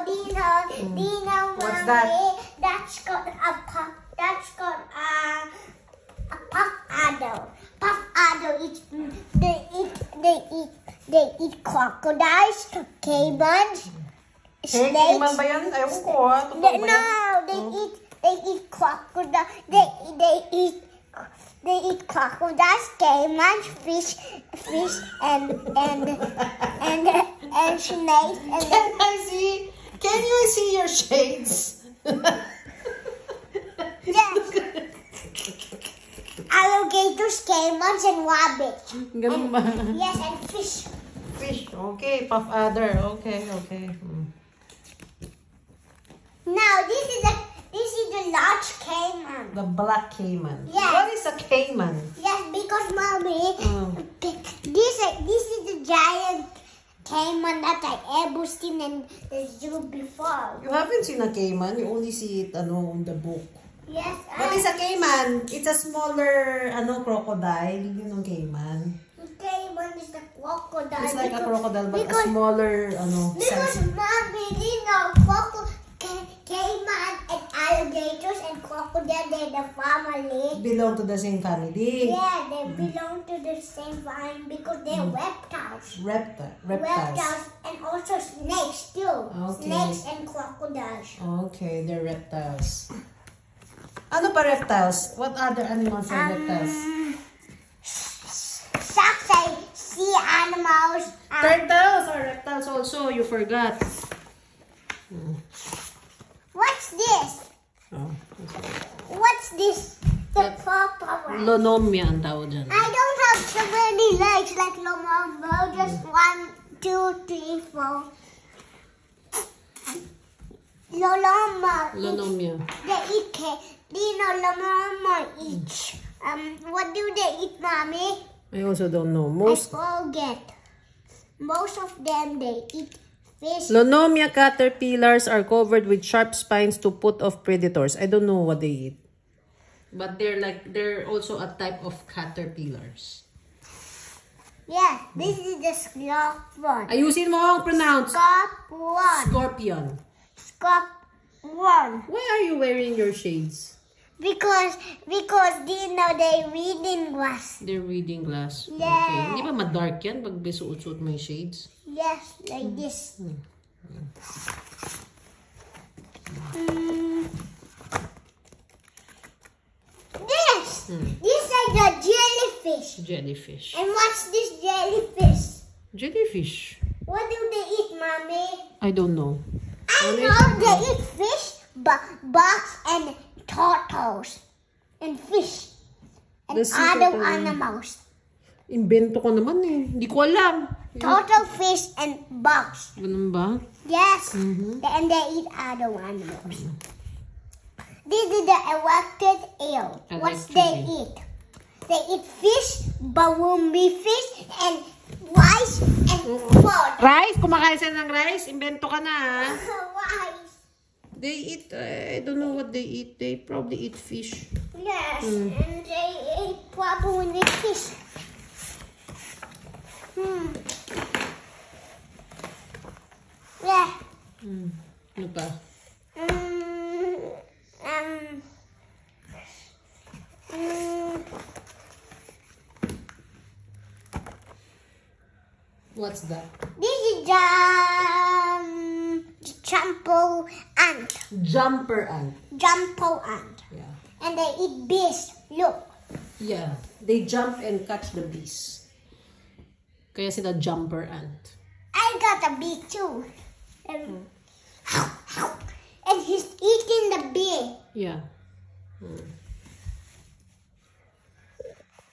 Dino, What's Mommy. that? That's got a puff. That's got a puff adder. Puff adder. They eat crocodiles, caimans, snakes. Cayman ba yan? Ewan ko ha. Totoo ba yan? No, they eat crocodile. They eat crocodiles, caimans, fish, and snakes. And Can you see your shades? yes, alligators, caimans, and rabbits. Ganun ba? Yes, and fish. Fish. Okay. Puff adder. Okay. Now this is the large caiman. The black caiman. Yes. What is a caiman? Yes, because Mommy, this is the giant caiman that I ever seen in the zoo before. You haven't seen a caiman. You only see it on the book. Yes, What is a caiman? It's a smaller crocodile. Yun ang caiman. caiman is the crocodile. It's like a crocodile but a because- smaller Because size. Mommy, caiman and alligators and crocodile, they're the family. Belong to the same family. Yeah, they belong to the same family because they're reptiles. Reptiles. And also snakes too. Okay. Snakes and crocodiles. Okay, they're reptiles. Ano pa reptiles? What other animals are reptiles? Sharks are sea animals. Turtles are reptiles also. You forgot. What's this? Oh. What's this? The purple one. Lonomia ang tawag dyan. I don't have so many legs like Lomombo. Just 1, 2, 3, 4. Lonomia. They eat Lomombo eats. What do they eat, Mommy? I also don't know. I forget. Most of them they eat fish. Lonomia caterpillars are covered with sharp spines to put off predators. I don't know what they eat. But they're also a type of caterpillars. Yes, this is the scorpion. Ayusin mo ang pronounce. Scorpion. Scorpion. Why are you wearing your shades? Because they reading glass. They're reading glass. Yeah. Okay. Hindi ba ma-dark yan pag suot-suot mo yung shades? Yes, like this. This is the jellyfish. Jellyfish. And what's this jellyfish? Jellyfish. What do they eat, Mommy? I don't know. I know they eat fish, bugs, and turtles, and fish, and The sea other turtle. animals. Invento ko naman eh. Hindi ko alam. Turtle, fish, and bugs. Ganun ba? Yes, and they eat other animals. This is the erected eel. What's they eat? They eat fish, barumbi fish, and rice and food. Rice? Kumakain sila ng rice? Invento ka na ha? Rice. They eat, I don't know what they eat. They probably eat fish. Yes, and they eat probably fish. Yeah. Ano pa? What's that? This is the jumbo ant. Jumper ant. Jumbo ant. Yeah. And they eat bees. Look. Yeah. They jump and catch the bees. Kaya sila jumper ant. I got a bee too. And he's eating the bee. Yeah.